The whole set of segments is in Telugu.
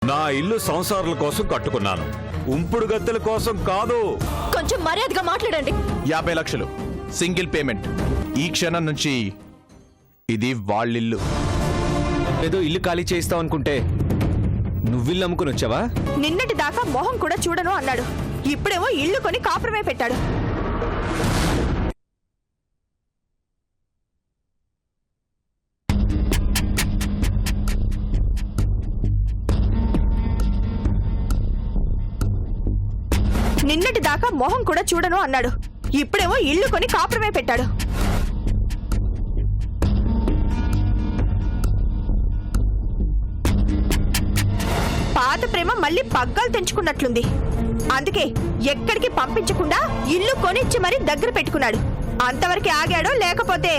నా ఇల్లు సంసారాల కోసం కట్టుకున్నాను, ఉంపుడు గత్తెల కోసం కాదు. కొంచెం మర్యాదగా మాట్లాడండి. 50 లక్షలు సింగిల్ పేమెంట్. ఈ క్షణం నుంచి ఇది వాళ్ళిల్లు. ఏదో ఇల్లు ఖాళీ చేయిస్తావు అనుకుంటే నువ్విల్లు అమ్ముకుని వచ్చావా? నిన్నటి దాకా మొహం కూడా చూడను అన్నాడు, ఇప్పుడేమో ఇల్లు కొని కాపురమే పెట్టాడు. నిన్నటి దాకా మొహం కూడా చూడను అన్నాడు, ఇప్పుడేమో ఇల్లు కొని కాపురమే పెట్టాడు. పాత ప్రేమ మళ్ళీ పగ్గాలు తెంచుకున్నట్లుంది. అందుకే ఎక్కడికి పంపించకుండా ఇల్లు కొనిచ్చి మరీ దగ్గర పెట్టుకున్నాడు. అంతవరకు ఆగాడో లేకపోతే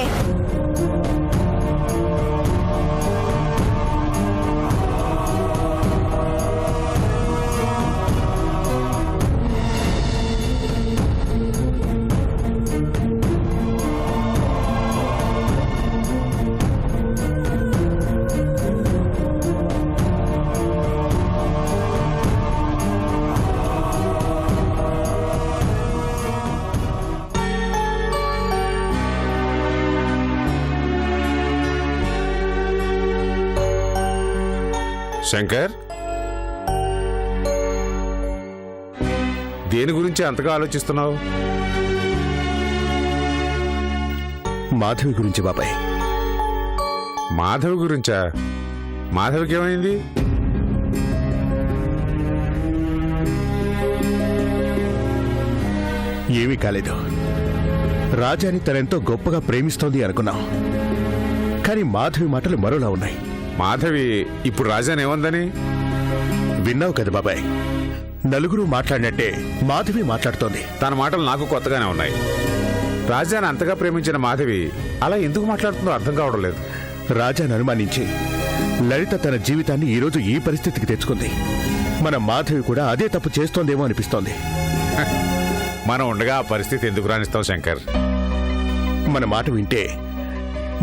శంకర్, దేని గురించి అంతగా ఆలోచిస్తున్నావు? మాధవి గురించి బాబాయ్. మాధవి గురించా? మాధవికి ఏమైంది? ఏమీ కాలేదు. రాజాని తనెంతో గొప్పగా ప్రేమిస్తోంది అనుకున్నాం, కానీ మాధవి మాటలు మరోలా ఉన్నాయి. మాధవి ఇప్పుడు రాజాని ఏమందని విన్నావు కదా బాబాయ్, నలుగురు మాట్లాడినట్టే మాధవి మాట్లాడుతోంది. తన మాటలు నాకు కొత్తగానే ఉన్నాయి. రాజాని అంతగా ప్రేమించిన మాధవి అలా ఎందుకు మాట్లాడుతుందో అర్థం కావడం లేదు. రాజాను అనుమానించి లలిత తన జీవితాన్ని ఈరోజు ఈ పరిస్థితికి తెచ్చుకుంది. మన మాధవి కూడా అదే తప్పు చేస్తోందేమో అనిపిస్తోంది. మనం ఉండగా ఆ పరిస్థితి ఎందుకు రాణిస్తాం శంకర్? మన మాట వింటే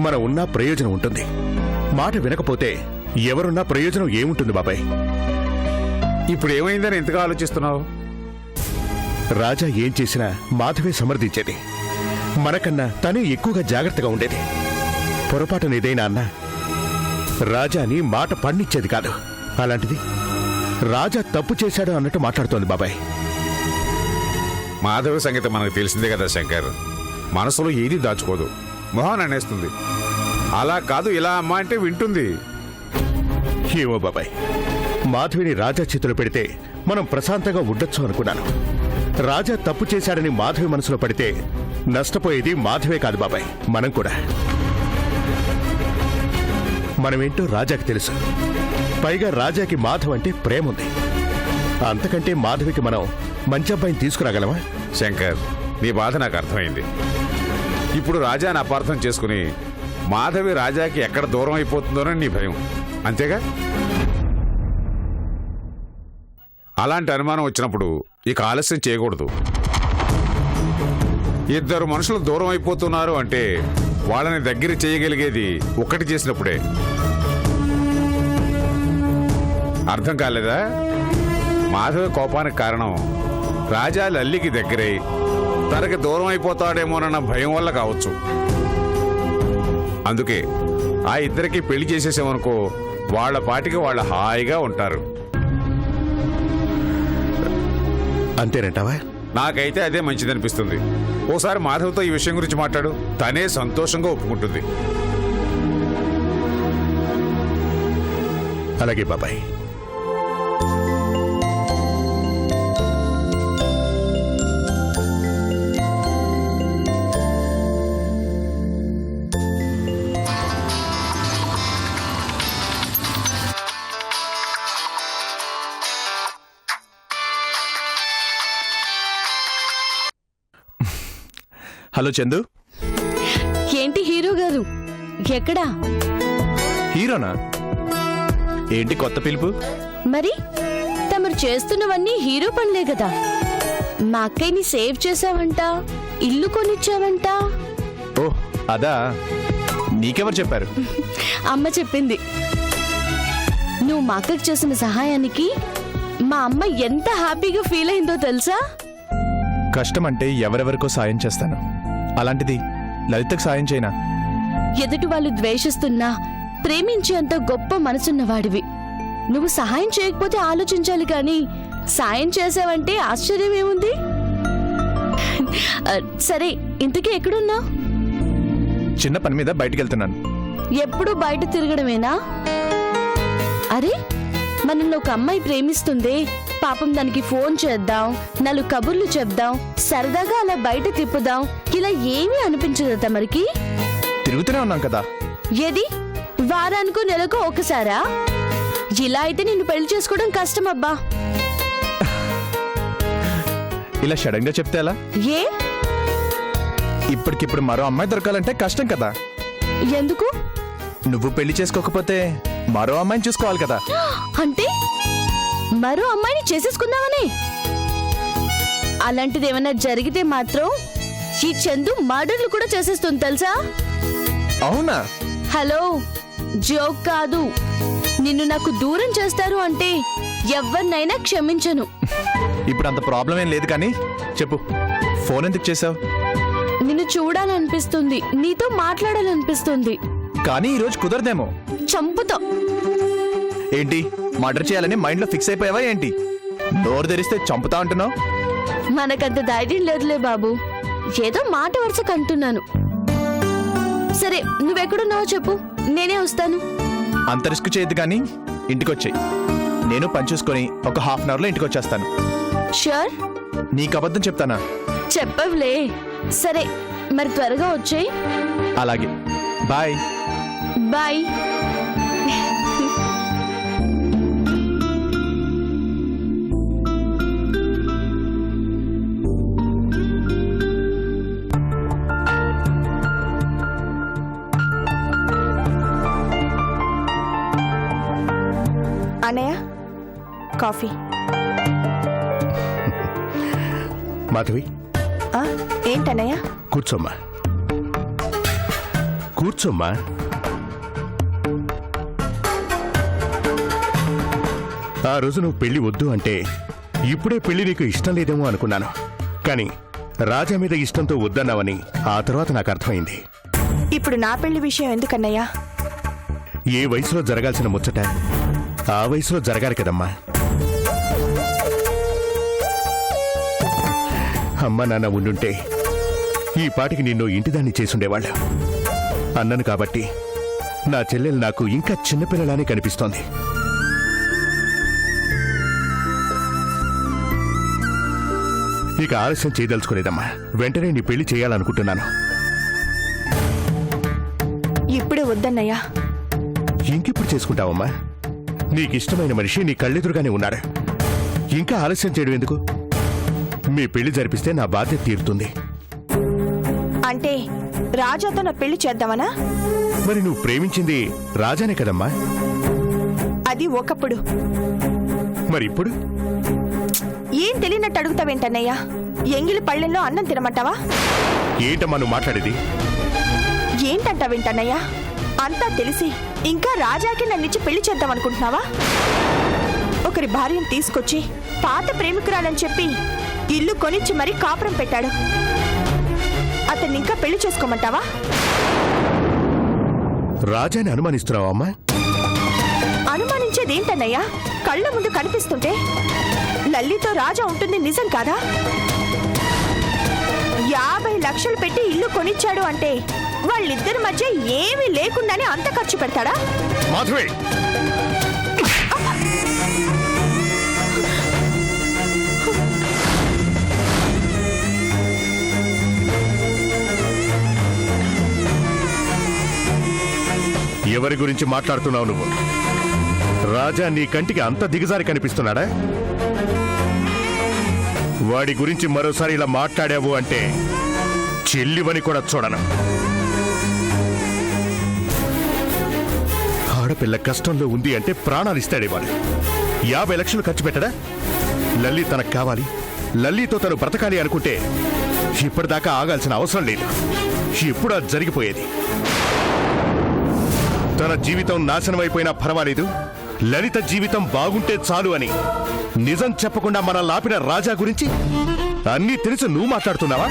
మనం ఉన్నా ప్రయోజనం ఉంటుంది, మాట వినకపోతే ఎవరున్నా ప్రయోజనం ఏముంటుంది బాబాయ్? ఇప్పుడు ఏమైందని ఎంతగా ఆలోచిస్తున్నావు? రాజా ఏం చేసినా మాధవే సమర్థించేది. మనకన్నా తనే ఎక్కువగా జాగ్రత్తగా ఉండేది. పొరపాటునేదైనా అన్నా రాజాని మాట పండించేది కాదు. అలాంటిది రాజా తప్పు చేశాడు అన్నట్టు మాట్లాడుతోంది బాబాయ్. మాధవి సంగతి మనకు తెలిసిందే కదా శంకర్. మనసులో ఏది దాచుకోదు, మొహాన్ని అనేస్తుంది. అలా కాదు ఇలా అమ్మా అంటే వింటుంది. ఏమో బాబాయ్, మాధవిని రాజా చేతిలో పెడితే మనం ప్రశాంతంగా ఉండొచ్చు అనుకున్నాను. రాజా తప్పు చేశాడని మాధవి మనసులో పడితే నష్టపోయేది మాధవే కాదు బాబాయ్, మనం కూడా. మనమేంటో రాజాకి తెలుసు. పైగా రాజాకి మాధవ్ అంటే ప్రేమ ఉంది. అంతకంటే మాధవికి మనం మంచి అబ్బాయిని తీసుకురాగలమా? శంకర్, నీ బాధ నాకు అర్థమైంది. ఇప్పుడు రాజాని అపార్థం చేసుకుని మాధవి రాజాకి ఎక్కడ దూరం అయిపోతుందోనని నీ భయం, అంతేగా? అలాంటి అనుమానం వచ్చినప్పుడు ఇక ఆలస్యం చేయకూడదు. ఇద్దరు మనుషులు దూరం అయిపోతున్నారు అంటే వాళ్ళని దగ్గర చేయగలిగేది ఒక్కటి చేసినప్పుడే. అర్థం కాలేదా? మాధవి కోపానికి కారణం రాజా లల్లికి దగ్గరై తనకి దూరం అయిపోతాడేమోనన్న భయం వల్ల కావచ్చు. అందుకే ఆ ఇద్దరికి పెళ్లి చేసేసామనుకో, వాళ్ల పాటికి వాళ్ళ హాయిగా ఉంటారు. అంతేనంటావా? నాకైతే అదే మంచిదనిపిస్తుంది. ఓసారి మాధవ్తో ఈ విషయం గురించి మాట్లాడు, తనే సంతోషంగా ఒప్పుకుంటుంది. అలాగే బాబాయ్. హలో చందు. ఏంటి హీరో గారు ఎక్కడా? హీరోనా? ఏంటి కొత్త పిలుపు? మరి తమరు చేస్తున్నవన్నీ హీరో పనులే కదా. మా అక్కయ్యని సేవ్ చేసావంట, ఇల్లు కొనిచ్చావంట. ఓ అదా, నీకెవరు చెప్పారు? అమ్మ చెప్పింది. నువ్వు మా అక్కకి చేసిన సహాయానికి మా అమ్మ ఎంత హ్యాపీగా ఫీల్ అయిందో తెలుసా? కష్టం అంటే ఎవరెవరికో సాయం చేస్తాను, అలాంటిది లలితకు సాయం చేయనా? ఎదుటి వాళ్ళు ద్వేషిస్తున్నా ప్రేమించేంత గొప్ప మనసున్నవాడివి. నువ్వు సహాయం చేయకపోతే ఆలోచించాలి కానీ సాయం చేసావంటే ఆశ్చర్యమేముంది? సరే, ఇంతకీ ఎక్కడున్నా? చిన్న పని మీద బయటికి వెళ్తున్నాను. ఎప్పుడు బయట తిరగడమేనా? అరే, మనల్ని ఒక అమ్మాయి ప్రేమిస్తుందే, పాపం దానికి ఫోన్ చేద్దాం, 4 కబుర్లు చెప్దాం, సరదాగా అలా బయట తిప్పుదాం, ఇలా ఏమీ అనిపించదు తమరికి? తిరుగుతూనే ఉన్నాం కదా. ఏది వారానికో నెలకో ఒకసారా? ఇలా అయితే నిన్ను పెళ్లి చేసుకోవడం కష్టం అబ్బా. ఇలా సడన్ గా చెప్తే ఎలా? ఏ? ఇప్పటికిప్పుడు మరో అమ్మాయి దొరకాలంటే కష్టం కదా. ఎందుకు? నువ్వు పెళ్లి చేసుకోకపోతే మరో అమ్మాయిని చూసుకోవాలి కదా. అంటే మరో అమ్మాయిని చేసేసుకుందామని? అలాంటిది ఏమైనా జరిగితే మాత్రం ఈ చందు మర్డర్లు కూడా చేసేస్తుంది తెలుసా? అవునా? హలో, జోక్ కాదు. నిన్ను నాకు దూరం చేస్తారు అంటే ఎవరినైనా క్షమించను. ఇప్పుడు అంత ప్రాబ్లం ఏం లేదు కానీ చెప్పు, ఫోన్ ఎందుకు చేసావు? నిన్ను చూడాలనిపిస్తుంది, నీతో మాట్లాడాలనిపిస్తుంది. కానీ ఈరోజు కుదరదేమో. చంపుతా. ఏంటి, మర్డర్ చేయాలని మైండ్ లో ఫిక్స్ అయిపోయావా ఏంటి? నోరు తెరిస్తే చంపుతా అంటున్నావు. మనకంత ధైర్యం లేదులే బాబు, ఏదో మాట వరుసకు అంటున్నాను. సరే, నువ్వెక్కడున్నావో చెప్పు, నేనే వస్తాను. అంత రిస్క్ చేయొద్దు కానీ ఇంటికొచ్చాయి. నేను పని చూసుకొని ఒక హాఫ్ అన్ అవర్ లో ఇంటికి వచ్చేస్తాను. షూర్? నీకు అబద్ధం చెప్తానా? చెప్పవులే. సరే, మరి త్వరగా వచ్చేయ్. అలాగే, బాయ్. బాయ్. అన్నయ్య, కాఫీ. మాధవి, ఆ, ఏంటన్నయ్య? కూర్చోమ్మా, కూర్చోమ్మా. ఆ రోజు నువ్వు పెళ్లి వద్దు అంటే ఇప్పుడే పెళ్లి నీకు ఇష్టం లేదేమో అనుకున్నాను. కానీ రాజా మీద ఇష్టంతో వద్దన్నావని ఆ తర్వాత నాకు అర్థమైంది. ఇప్పుడు నా పెళ్లి విషయం ఎందుకన్నయ్యా? ఏ వయసులో జరగాల్సిన ముచ్చట ఆ వయసులో జరగాలి కదమ్మా. అమ్మ నాన్న ఉండుంటే ఈ పాటికి నిన్ను ఇంటిదాన్ని చేసుండేవాళ్ళు. అన్నను కాబట్టి నా చెల్లెలు నాకు ఇంకా చిన్నపిల్లలానే కనిపిస్తోంది. ఇక ఆలస్యం చేయదలుచుకోలేదమ్మా. వెంటనే నీ పెళ్లి చేయాలనుకుంటున్నాను. ఇప్పుడే వద్దన్నయ్యా. ఇంకెప్పుడు చేసుకుంటావమ్మా? నీకిష్టమైన మనిషి నీ కళ్ళెదురుగానే ఉన్నాడు. ఇంకా ఆలస్యం చేయడం ఎందుకు? మీ పెళ్లి జరిపిస్తే నా బాధ్యత తీరుతుంది. అంటే రాజాతో నా పెళ్లి చేద్దామనా? మరి నువ్వు ప్రేమించింది రాజానే కదమ్మా. అది ఒకప్పుడు. మరి ఇప్పుడు? ఏం తెలియనట్టు అడుగుతావేంటన్నయ్యా? ఎంగిలి పళ్ళెంలో అన్నం తినమంటావా? ఏంటమ్మా నువ్వు మాట్లాడేది? ఏంటంటావేంటన్నయ్యా? అంతా తెలిసి ఇంకా రాజాకి నన్నిచ్చి పెళ్లి చేద్దాం అనుకుంటున్నావా? ఒకరి భార్యను తీసుకొచ్చి పాత ప్రేమికురాలని చెప్పి ఇల్లు కొనిచ్చి మరీ కాపురం పెట్టాడు. అతన్ని ఇంకా పెళ్లి చేసుకోమంటావా? రాజాని అనుమానిస్తున్నావా అమ్మా? అనుమానించేదేంటన్నయ్యా? కళ్ళ ముందు కనిపిస్తుంటే లల్లితో రాజా ఉంటుంది నిజం కాదా? 50 లక్షలు పెట్టి ఇల్లు కొనిచ్చాడు అంటే వాళ్ళిద్దరి మధ్య ఏమీ లేకుండానే అంత ఖర్చు పెడతాడా? మాధవి, ఎవరి గురించి మాట్లాడుతున్నావు నువ్వు? రాజా నీ కంటికి అంత దిగజారి కనిపిస్తున్నాడా? వాడి గురించి మరోసారి ఇలా మాట్లాడావు అంటే చెల్లివని కూడా చూడను. ఆడపిల్ల కష్టంలో ఉంది అంటే ప్రాణాలు ఇస్తాడే వాడు. 50 లక్షలు ఖర్చు పెట్టడా? లల్లి తనకు కావాలి, లల్లితో తను బ్రతకాలి అనుకుంటే ఇప్పటిదాకా ఆగాల్సిన అవసరం లేదు. ఇప్పుడు అది జరిగిపోయేది. తన జీవితం నాశనం అయిపోయినా పర్వాలేదు, లలిత జీవితం బాగుంటే చాలు అని నిజం చెప్పకుండా మన లాపిన రాజా గురించి అన్నీ తెలిసి నువ్వు మాట్లాడుతున్నావా?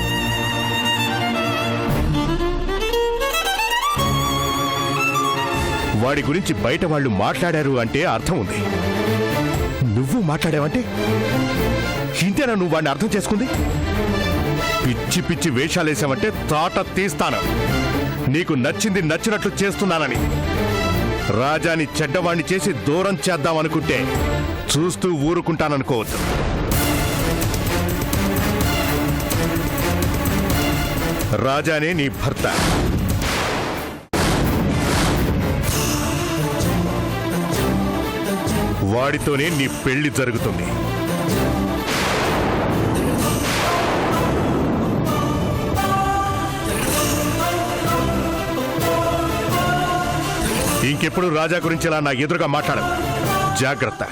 వాడి గురించి బయట వాళ్ళు మాట్లాడారు అంటే అర్థం ఉంది. నువ్వు మాట్లాడావంటే ఇంతేనా నువ్వు వాడిని అర్థం చేసుకుంది? పిచ్చి పిచ్చి వేషాలేసావంటే తాట తీస్తాను. నీకు నచ్చింది నచ్చినట్లు చేస్తున్నానని రాజాని చెడ్డవాణ్ణి చేసి దూరం చేద్దామనుకుంటే చూస్తూ ఊరుకుంటాననుకోవద్దు. రాజానే నీ భర్త. వాడితోనే నీ పెళ్లి జరుగుతుంది. ఇంకెప్పుడు రాజా గురించి ఇలా నా ఎదురుగా మాట్లాడదు. జాగ్రత్త.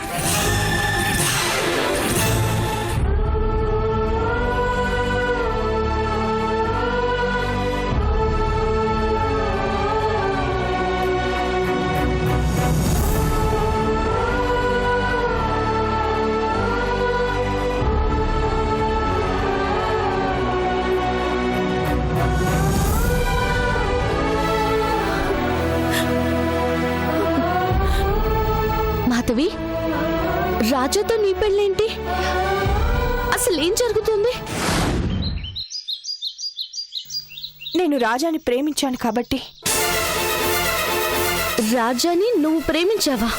మాధవి, రాజాతో నీ పెళ్ళేంటి? అసలేం జరుగుతుంది? నేను రాజాని ప్రేమించాను కాబట్టి. రాజాని నువ్వు ప్రేమించావా?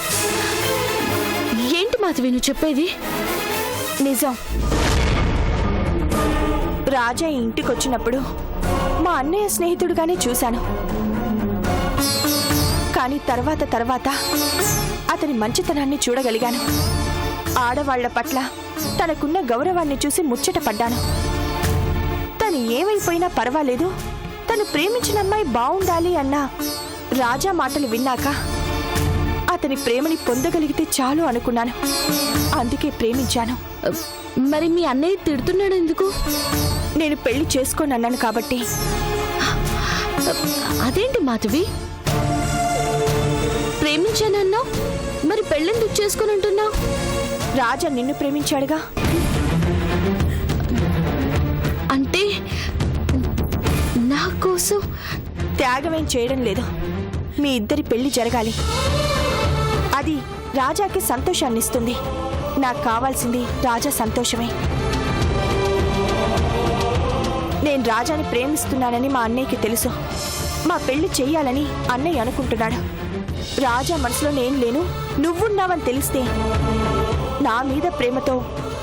ఏంటి మాధవి నువ్వు చెప్పేది? నిజం. రాజా ఇంటికొచ్చినప్పుడు మా అన్నయ్య స్నేహితుడుగానే చూశాను. కానీ తర్వాత అతని మంచితనాన్ని చూడగలిగాను. ఆడవాళ్ల పట్ల తనకున్న గౌరవాన్ని చూసి ముచ్చట పడ్డాను. తను ఏమైపోయినా పర్వాలేదు, తను ప్రేమించిన అమ్మాయి బావుండాలి అన్న రాజా మాటలు విన్నాక అతని ప్రేమని పొందగలిగితే చాలు అనుకున్నాను. అందుకే ప్రేమించాను. మరి మీ అన్నయ్య తిడుతున్నాడు ఎందుకు? నేను పెళ్లి చేసుకోనన్నాను కాబట్టి. అదేంటి మాధవి, ప్రేమించానన్నావు, మరి పెళ్ళెందుకు చేసుకుని అంటున్నావు? రాజా నిన్ను ప్రేమించాడుగా. అంటే నా కోసం త్యాగమేం చేయడం లేదు. మీ ఇద్దరి పెళ్లి జరగాలి. అది రాజాకి సంతోషాన్నిస్తుంది. నాకు కావాల్సింది రాజా సంతోషమే. నేను రాజాని ప్రేమిస్తున్నానని మా అన్నయ్యకి తెలుసు. మా పెళ్లి చెయ్యాలని అన్నయ్య అనుకుంటున్నాడు. రాజా మనసులో నేను లేను, నువ్వున్నావని తెలిస్తే నా మీద ప్రేమతో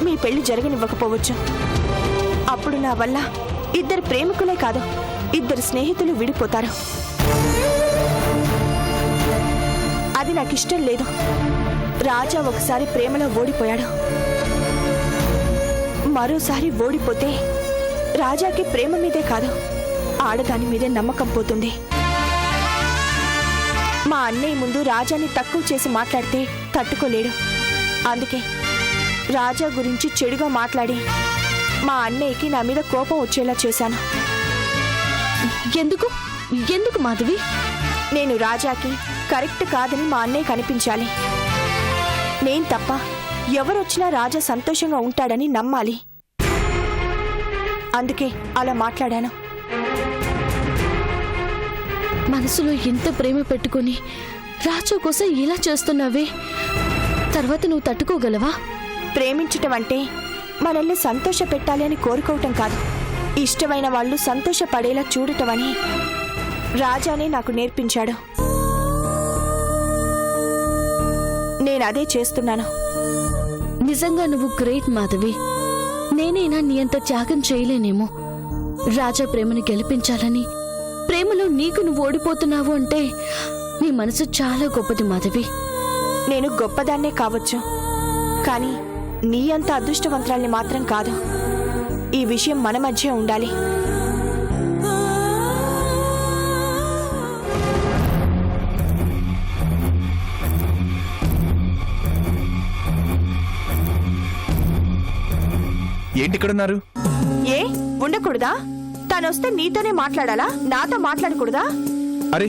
మీ పెళ్లి జరగనివ్వకపోవచ్చు. అప్పుడు నా వల్ల ఇద్దరు ప్రేమికులే కాదు, ఇద్దరు స్నేహితులు విడిపోతారు. అది నాకు ఇష్టం లేదు. రాజా ఒకసారి ప్రేమలో ఓడిపోయాడు. మరోసారి ఓడిపోతే రాజాకి ప్రేమ మీదే కాదు, ఆడదాని మీదే నమ్మకం పోతుంది. మా అన్నయ్య ముందు రాజాని తక్కువ చేసి మాట్లాడితే తట్టుకోలేడు. అందుకే రాజా గురించి చెడుగా మాట్లాడి మా అన్నయ్యకి నా మీద కోపం వచ్చేలా చేశాను. ఎందుకు ఎందుకు మాధవి? నేను రాజాకి కరెక్ట్ కాదని మా అన్నయ్య కనిపించాలి. నేను తప్ప ఎవరొచ్చినా రాజా సంతోషంగా ఉంటాడని నమ్మాలి. అందుకే అలా మాట్లాడాను. మనసులో ఎంత ప్రేమ పెట్టుకుని రాజా కోసం ఇలా చేస్తున్నావే, తర్వాత నువ్వు తట్టుకోగలవా? ప్రేమించటం అంటే మనల్ని సంతోష పెట్టాలి అని కోరుకోవటం కాదు, ఇష్టమైన వాళ్ళు సంతోషపడేలా చూడటం అని రాజానే నాకు నేర్పించాడు. నేనదే చేస్తున్నాను. నిజంగా నువ్వు గ్రేట్ మాధవి. నేనైనా నీ అంత త్యాగం చేయలేనేమో. రాజా ప్రేమను గెలిపించాలని, ప్రేమలో నీకు నువ్వు ఓడిపోతున్నావు అంటే నీ మనసు చాలా గొప్పది మాధవి. నేను గొప్పదాన్నే కావచ్చు, కానీ నీ అంత అదృష్టవంతురాల్ని మాత్రం కాదు. ఈ విషయం మన మధ్య ఉండాలి. ఏంటి ఇక్కడున్నారు? ఏ ఉండకూడదా? తనొస్తే నీతోనే మాట్లాడాలా, నాతో మాట్లాడకూడదా? అరే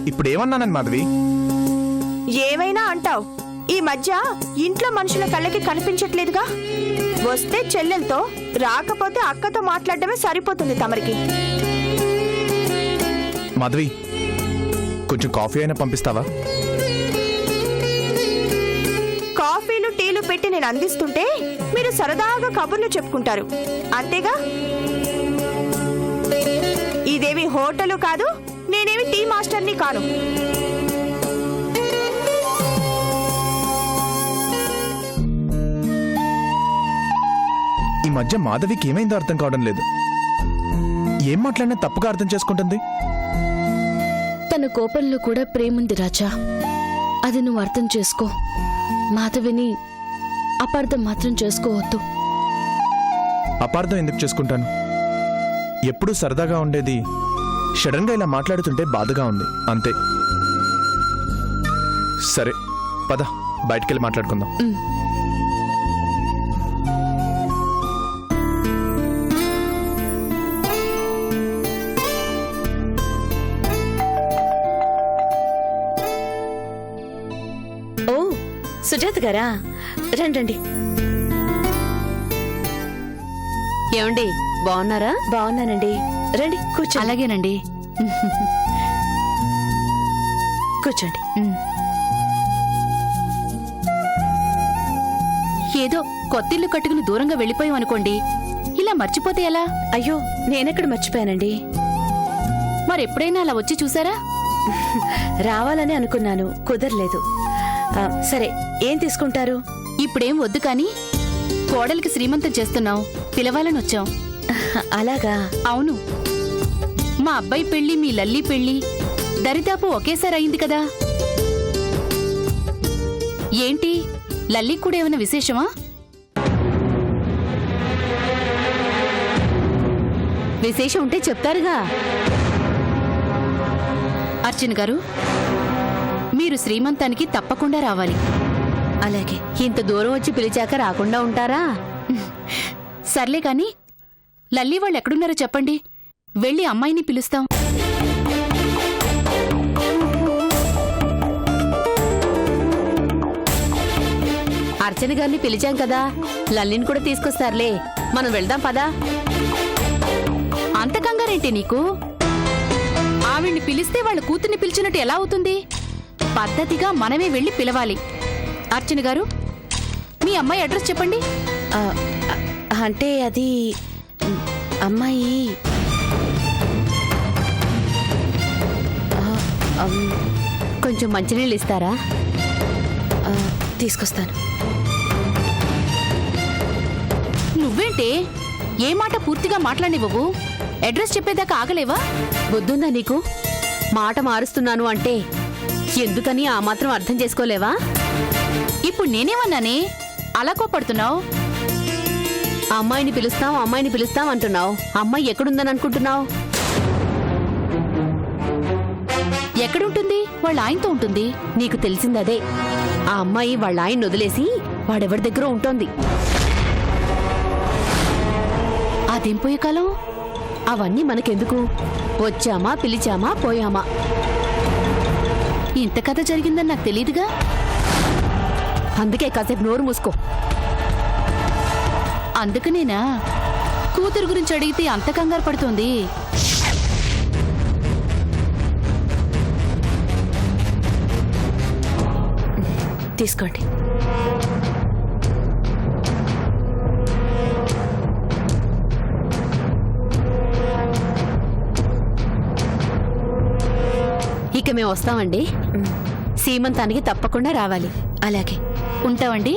ఇప్పుడు ఏమన్నానని మాధవి? ఏమైనా అంటావు. ఈ మధ్య ఇంట్లో మనుషుల కళ్ళకి కనిపించట్లేదుగా. వస్తే చెల్లెలతో, రాకపోతే అక్కతో మాట్లాడడమే సరిపోతుంది తమరికి. మాధవి, కొంచెం కాఫీ అయినా పంపిస్తావా? కాఫీలు టీలు పెట్టి నేను అందిస్తుంటే మీరు సరదాగా కబుర్లు చెప్పుకుంటారు అంతేగా. ఇదేమి హోటలు కాదు, నేనేమి టీ మాస్టర్ని కాను. ఈ మధ్య మాధవికి ఏమైందో అర్థం కావడం లేదు. ఏం మాట్లాడినా తప్పుగా అర్థం చేసుకుంటుంది. తన కోపంలో కూడా ప్రేముంది రాజా. అది నువ్వు అర్థం చేసుకో. మాధవిని అపార్థం మాత్రం చేసుకోవద్దు. అపార్థం ఎందుకు చేసుకుంటాను? ఎప్పుడూ సరదాగా ఉండేది సడన్గా ఇలా మాట్లాడుతుంటే బాధగా ఉంది అంతే. సరే పద, బయటికెళ్ళి మాట్లాడుకుందాం. ఓ సుజాత గారా, రండి. ఏమండి, బాగున్నారా? బాగున్నానండి. రండి కూర్చోండి. అలాగేనండి, కూర్చోండి. ఏదో కొత్తిల్లు కట్టుకుని దూరంగా వెళ్ళిపోయాం అనుకోండి, ఇలా మర్చిపోతే ఎలా? అయ్యో, నేనెక్కడ మర్చిపోయానండి. మరెప్పుడైనా అలా వచ్చి చూసారా? రావాలని అనుకున్నాను, కుదరలేదు. సరే, ఏం తీసుకుంటారు? ఇప్పుడేం వద్దు కాని, కోడలికి శ్రీమంతం చేస్తున్నాం, పిలవాలని వచ్చాం. అలాగా? అవును, మా అబ్బాయి పెళ్లి, మీ లల్లి పెళ్లి దరిదాపు ఒకేసారి అయింది కదా. ఏంటి, లల్లి కూడా ఏమైనా విశేషమా? విశేషం ఉంటే చెప్తారుగా. అర్చన గారు, మీరు శ్రీమంతానికి తప్పకుండా రావాలి. అలాగే. ఇంత దూరం వచ్చి పిలిచాక రాకుండా ఉంటారా? సర్లే కాని, లల్లి వాళ్ళు ఎక్కడున్నారో చెప్పండి, వెళ్ళి అమ్మాయిని పిలుస్తాం. అర్చన గారిని పిలిచాం కదా, లల్లిని కూడా తీసుకొస్తారులే. మనం వెళ్దాం పదా. అంత కంగారేంటి నీకు? ఆవిడ్ని పిలిస్తే వాళ్ళ కూతుర్ని పిలిచినట్టు ఎలా అవుతుంది? పద్ధతిగా మనమే వెళ్ళి పిలవాలి. అర్చన గారు, మీ అమ్మాయి అడ్రస్ చెప్పండి. అంటే అది అమ్మాయి కొంచెం మంచినీళ్ళు ఇస్తారా? తీసుకొస్తాను. నువ్వేంటే ఏ మాట పూర్తిగా మాట్లాడివ్వవు? అడ్రస్ చెప్పేదాకా ఆగలేవా? బుద్ధుందా నీకు? మాట మారుస్తున్నాను అంటే ఎందుకని ఆ మాత్రం అర్థం చేసుకోలేవా? ఇప్పుడు నేనేమన్నానే అలా కోపడుతున్నావు? అమ్మాయిని పిలుస్తాం అంటున్నావు. అమ్మాయి ఎక్కడుందని అనుకుంటున్నావు? ఎక్కడుంటుంది? వాళ్ళ ఆయనతో ఉంటుంది. నీకు తెలిసిందదే. ఆ అమ్మాయి వాళ్ళ ఆయన్ని వదిలేసి వాడెవరి దగ్గర ఉంటోంది. అదేం పోయే కాలం? అవన్నీ మనకెందుకు? వచ్చామా, పిలిచామా, పోయామా. ఇంత కథ జరిగిందని నాకు తెలీదుగా. అందుకే కాసేపు నోరు మూసుకో. అందుకనేనా కూతురు గురించి అడిగితే అంత కంగారు పడుతోంది? తీసుకోండి. ఇక మేము వస్తామండి. సీమంతానికి తప్పకుండా రావాలి. అలాగే, ఉంటామండి.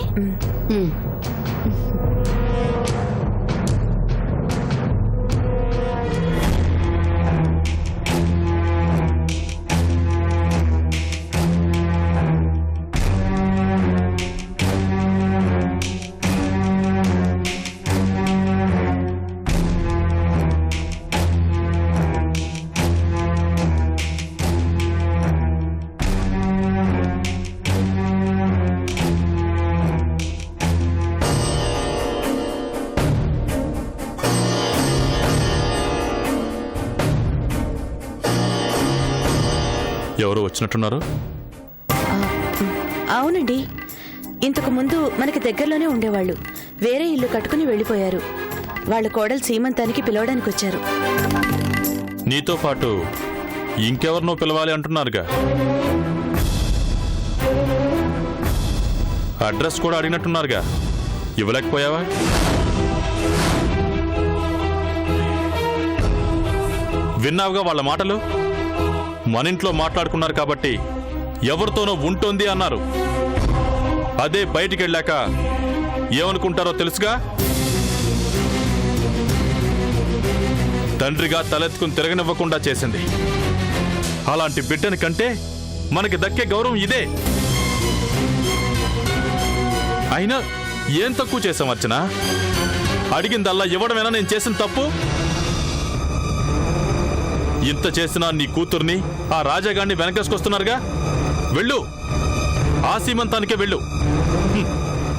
ఎవరు వచ్చినట్టున్నారు? అవునండి, ఇంతకు ముందు మనకి దగ్గరలోనే ఉండేవాళ్ళు. వేరే ఇల్లు కట్టుకుని వెళ్ళిపోయారు. వాళ్ళ కోడలు సీమంతానికి పిలవడానికి వచ్చారు. నీతో పాటు ఇంకెవరినో పిలవాలి అంటున్నారుగా. అడ్రస్ కూడా అడిగినట్టున్నారుగా, ఇవ్వలేకపోయావా? విన్నావుగా వాళ్ళ మాటలు. మన ఇంట్లో మాట్లాడుకున్నారు కాబట్టి ఎవరితోనో ఉంటుంది అన్నారు. అదే బయటికి వెళ్ళాక ఏమనుకుంటారో తెలుసుగా. తండ్రిగా తలెత్తుకుని తిరగనివ్వకుండా చేసింది. అలాంటి బిడ్డని కంటే మనకి దక్కే గౌరవం ఇదే. అయినా ఏం తక్కువ చేశాం అర్చన? అడిగిందల్లా ఇవ్వడమేనా నేను చేసిన తప్పు? ఇంత చేసినా నీ కూతుర్ని ఆ రాజాగాన్ని వెనకేసుకొస్తున్నారుగా. వెళ్ళు, ఆ సీమంతానికే వెళ్ళు.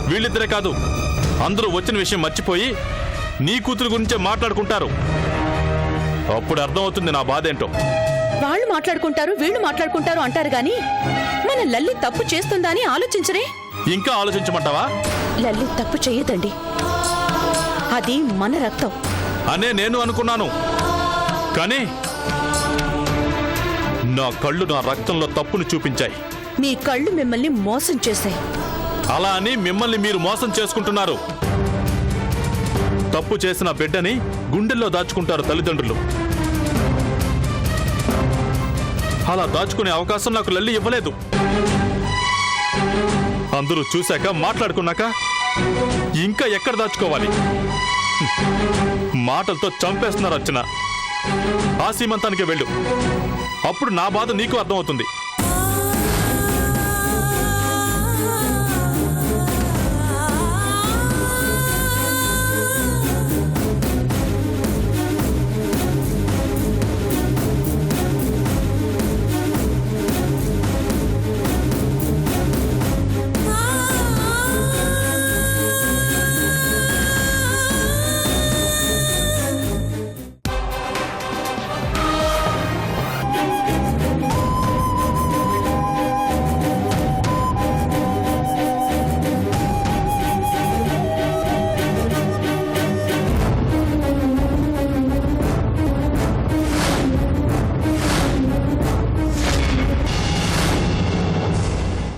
వీళ్ళిద్దరే కాదు, అందరూ వచ్చిన విషయం మర్చిపోయి నీ కూతురు గురించే మాట్లాడుకుంటారు. అప్పుడు అర్థమవుతుంది నా బాధ ఏంటో. వాళ్ళు మాట్లాడుకుంటారు, వీళ్ళు మాట్లాడుకుంటారు అంటారు గాని మన లల్లి తప్పు చేస్తుందా అని ఆలోచించరే. ఇంకా ఆలోచించమంటావా? లల్లి తప్పు చెయ్యదండి, అది మన రక్తం అనే నేను అనుకున్నాను. కానీ నా కళ్ళు నా రక్తంలో తప్పును చూపించాయి. మీ కళ్ళు మిమ్మల్ని మోసం చేశాయి. అలా అని మిమ్మల్ని మీరు మోసం చేసుకుంటున్నారు. తప్పు చేసిన బిడ్డని గుండెల్లో దాచుకుంటారు తల్లిదండ్రులు. అలా దాచుకునే అవకాశం నాకు లల్లి ఇవ్వలేదు. అందరూ చూశాక మాట్లాడుకున్నాక ఇంకా ఎక్కడ దాచుకోవాలి? మాటలతో చంపేస్తున్నారు అర్చన. ఆ సీమంతానికి వెళ్ళు, అప్పుడు నా బాధ నీకు అర్థమవుతుంది.